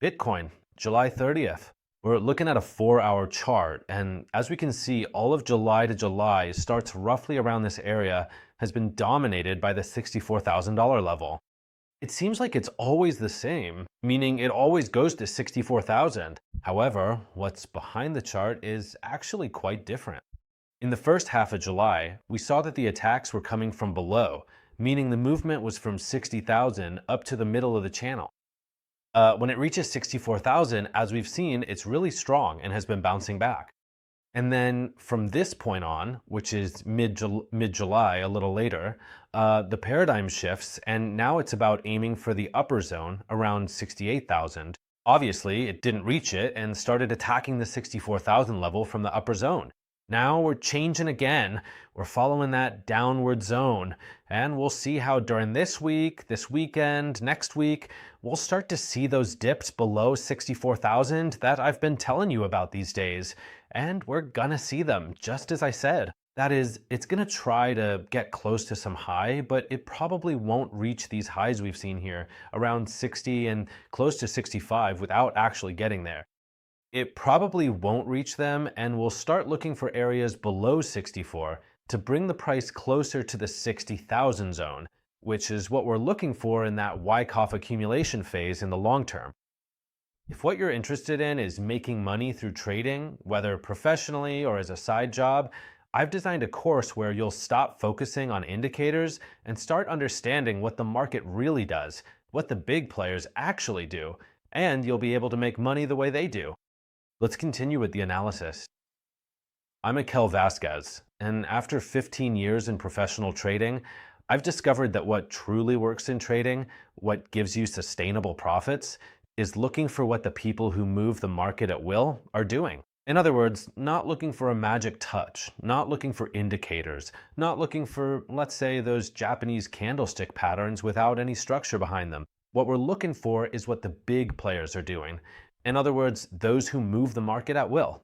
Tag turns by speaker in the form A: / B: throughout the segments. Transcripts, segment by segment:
A: Bitcoin, July 30th. We're looking at a 4-hour chart, and as we can see, all of July to July starts roughly around this area, has been dominated by the $64,000 level. It seems like it's always the same, meaning it always goes to 64,000. However, what's behind the chart is actually quite different. In the first half of July, we saw that the attacks were coming from below, meaning the movement was from 60,000 up to the middle of the channel. When it reaches 64,000, as we've seen, it's really strong and has been bouncing back. And then from this point on, which is mid-July, a little later, the paradigm shifts, and now it's about aiming for the upper zone around 68,000. Obviously, it didn't reach it and started attacking the 64,000 level from the upper zone. Now we're changing again. We're following that downward zone, and we'll see how during this week, this weekend, next week, we'll start to see those dips below 64,000 that I've been telling you about these days. And we're gonna see them, just as I said. That is, it's gonna try to get close to some high, but it probably won't reach these highs we've seen here, around 60 and close to 65, without actually getting there. It probably won't reach them, and we'll start looking for areas below 64 to bring the price closer to the 60,000 zone, which is what we're looking for in that Wyckoff accumulation phase in the long term. If what you're interested in is making money through trading, whether professionally or as a side job, I've designed a course where you'll stop focusing on indicators and start understanding what the market really does, what the big players actually do, and you'll be able to make money the way they do. Let's continue with the analysis. I'm Mikel Vasquez, and after 15 years in professional trading, I've discovered that what truly works in trading, what gives you sustainable profits, is looking for what the people who move the market at will are doing. In other words, not looking for a magic touch, not looking for indicators, not looking for, let's say, those Japanese candlestick patterns without any structure behind them. What we're looking for is what the big players are doing. In other words, those who move the market at will.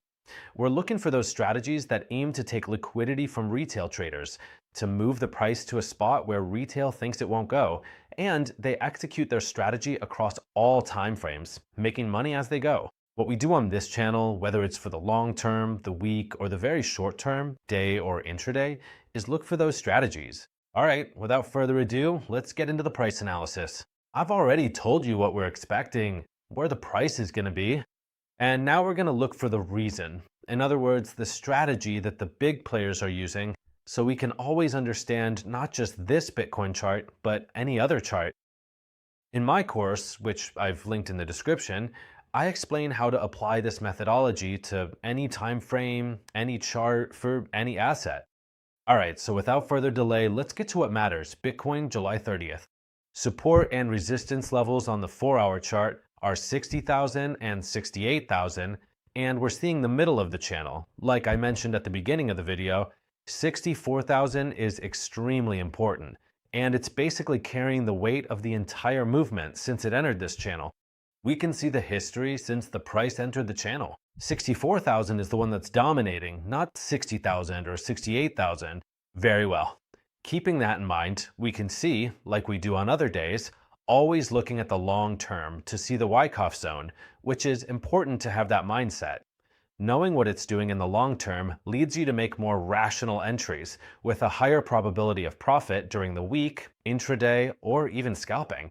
A: We're looking for those strategies that aim to take liquidity from retail traders, to move the price to a spot where retail thinks it won't go, and they execute their strategy across all time frames, making money as they go. What we do on this channel, whether it's for the long term, the week, or the very short term, day or intraday, is look for those strategies. All right, without further ado, let's get into the price analysis. I've already told you what we're expecting, where the price is going to be. And now we're going to look for the reason. In other words, the strategy that the big players are using, so we can always understand not just this Bitcoin chart, but any other chart. In my course, which I've linked in the description, I explain how to apply this methodology to any time frame, any chart for any asset. All right, so without further delay, let's get to what matters. Bitcoin, July 30th. Support and resistance levels on the 4-hour chart are 60,000 and 68,000, and we're seeing the middle of the channel. Like I mentioned at the beginning of the video, 64,000 is extremely important, and it's basically carrying the weight of the entire movement since it entered this channel. We can see the history since the price entered the channel. 64,000 is the one that's dominating, not 60,000 or 68,000. Very well. Keeping that in mind, we can see, like we do on other days, always looking at the long term to see the Wyckoff zone, which is important to have that mindset. Knowing what it's doing in the long term leads you to make more rational entries with a higher probability of profit during the week, intraday, or even scalping.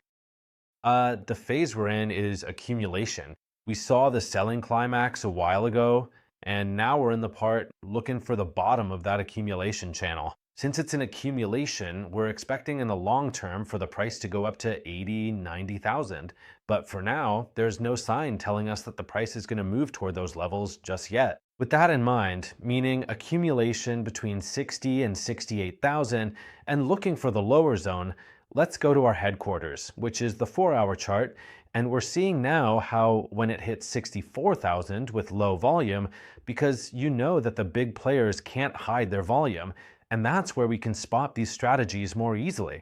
A: The phase we're in is accumulation. We saw the selling climax a while ago, and now we're in the part looking for the bottom of that accumulation channel. Since it's an accumulation, we're expecting in the long term for the price to go up to 80, 90,000. But for now, there's no sign telling us that the price is going to move toward those levels just yet. With that in mind, meaning accumulation between 60 and 68,000 and looking for the lower zone, let's go to our headquarters, which is the 4-hour chart. And we're seeing now how when it hits 64,000 with low volume, because you know that the big players can't hide their volume, and that's where we can spot these strategies more easily.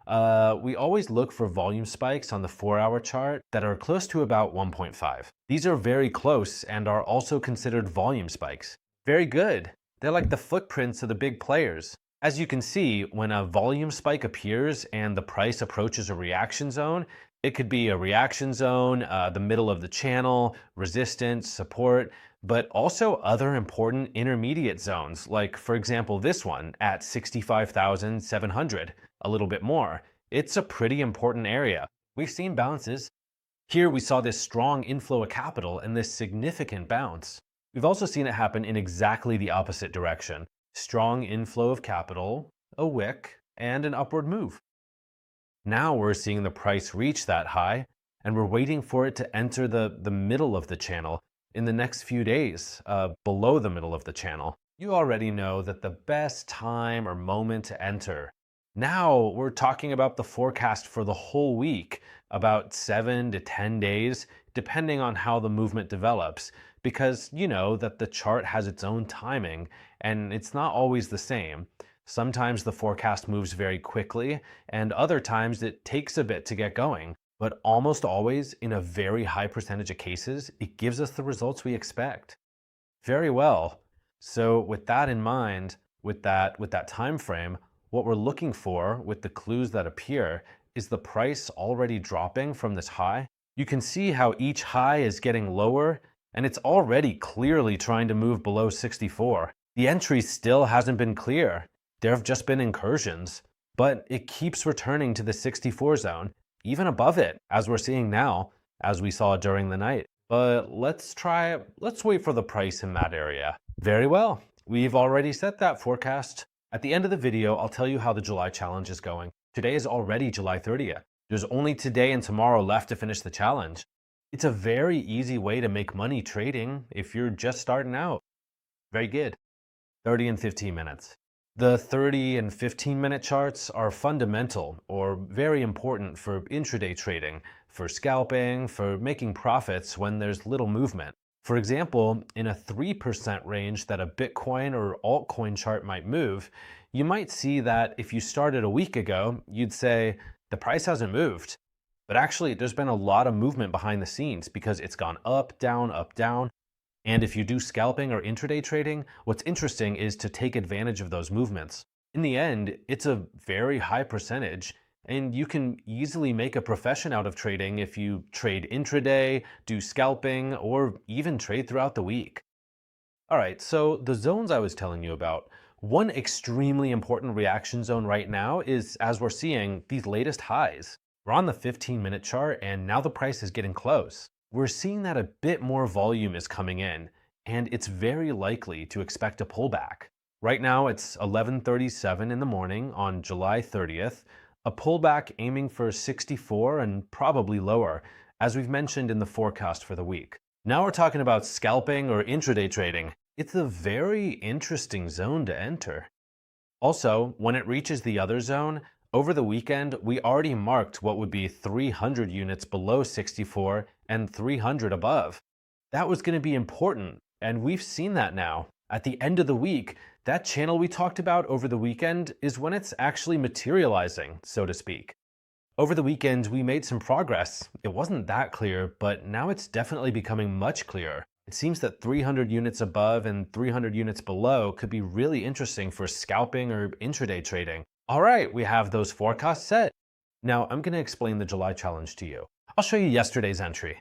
A: We always look for volume spikes on the 4-hour chart that are close to about 1.5. These are very close and are also considered volume spikes. Very good. They're like the footprints of the big players. As you can see, when a volume spike appears and the price approaches a reaction zone, It could be a reaction zone, the middle of the channel, resistance, support, but also other important intermediate zones, like, for example, this one at 65,700, a little bit more. It's a pretty important area. We've seen bounces. Here we saw this strong inflow of capital and this significant bounce. We've also seen it happen in exactly the opposite direction. Strong inflow of capital, a wick, and an upward move. Now we're seeing the price reach that high, and we're waiting for it to enter the middle of the channel in the next few days, below the middle of the channel. You already know that the best time or moment to enter. Now we're talking about the forecast for the whole week, about 7 to 10 days, depending on how the movement develops, because you know that the chart has its own timing, and it's not always the same. Sometimes the forecast moves very quickly, and other times it takes a bit to get going. But almost always, in a very high percentage of cases, it gives us the results we expect. Very well. So with that in mind, with that time frame, what we're looking for with the clues that appear is the price already dropping from this high. You can see how each high is getting lower, and it's already clearly trying to move below 64. The entry still hasn't been clear. There have just been incursions, but it keeps returning to the 64 zone, even above it, as we're seeing now, as we saw during the night. But let's wait for the price in that area. Very well, we've already set that forecast. At the end of the video, I'll tell you how the July challenge is going. Today is already July 30th. There's only today and tomorrow left to finish the challenge. It's a very easy way to make money trading if you're just starting out. Very good. 30 and 15 minutes. The 30 and 15-minute charts are fundamental or very important for intraday trading, for scalping, for making profits when there's little movement. For example, in a 3% range that a Bitcoin or altcoin chart might move, you might see that if you started a week ago, you'd say, the price hasn't moved. But actually, there's been a lot of movement behind the scenes because it's gone up, down, up, down. And if you do scalping or intraday trading, what's interesting is to take advantage of those movements. In the end, it's a very high percentage, and you can easily make a profession out of trading if you trade intraday, do scalping, or even trade throughout the week. All right, so the zones I was telling you about, one extremely important reaction zone right now is, as we're seeing, these latest highs. We're on the 15-minute chart, and now the price is getting close. We're seeing that a bit more volume is coming in, and it's very likely to expect a pullback. Right now, it's 11:37 in the morning on July 30th, a pullback aiming for 64 and probably lower, as we've mentioned in the forecast for the week. Now we're talking about scalping or intraday trading. It's a very interesting zone to enter. Also, when it reaches the other zone, over the weekend, we already marked what would be 300 units below 64 and 300 above. That was going to be important, and we've seen that now. At the end of the week, that channel we talked about over the weekend is when it's actually materializing, so to speak. Over the weekend, we made some progress. It wasn't that clear, but now it's definitely becoming much clearer. It seems that 300 units above and 300 units below could be really interesting for scalping or intraday trading. All right, we have those forecasts set. Now I'm going to explain the July challenge to you. I'll show you yesterday's entry.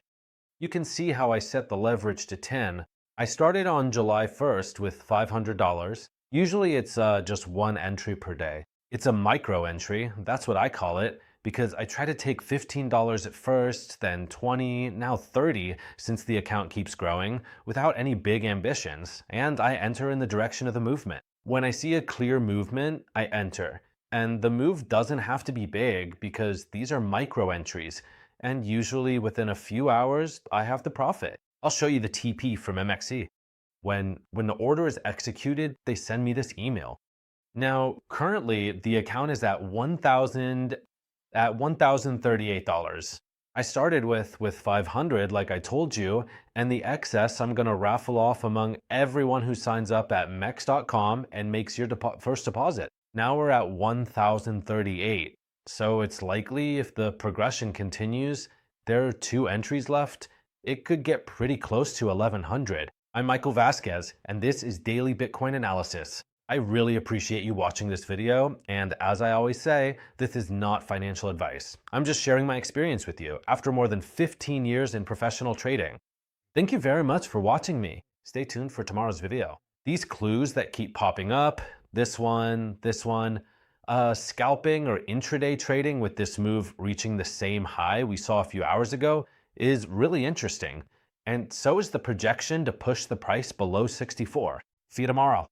A: You can see how I set the leverage to 10. I started on July 1st with $500. Usually it's just one entry per day. It's a micro entry, that's what I call it, because I try to take $15 at first, then 20, now 30 since the account keeps growing, without any big ambitions, and I enter in the direction of the movement. When I see a clear movement, I enter. And the move doesn't have to be big because these are micro entries, and usually within a few hours, I have the profit. I'll show you the TP from MXC. When the order is executed, they send me this email. Now, currently, the account is at $1,038. I started with 500, like I told you, and the excess I'm gonna raffle off among everyone who signs up at mex.com and makes your first deposit. Now we're at 1,038. So it's likely if the progression continues, there are 2 entries left, it could get pretty close to 1,100. I'm Michael Vasquez, and this is Daily Bitcoin Analysis. I really appreciate you watching this video, and as I always say, this is not financial advice. I'm just sharing my experience with you after more than 15 years in professional trading. Thank you very much for watching me. Stay tuned for tomorrow's video. These clues that keep popping up, this one, scalping or intraday trading with this move reaching the same high we saw a few hours ago is really interesting. And so is the projection to push the price below 64. See you tomorrow.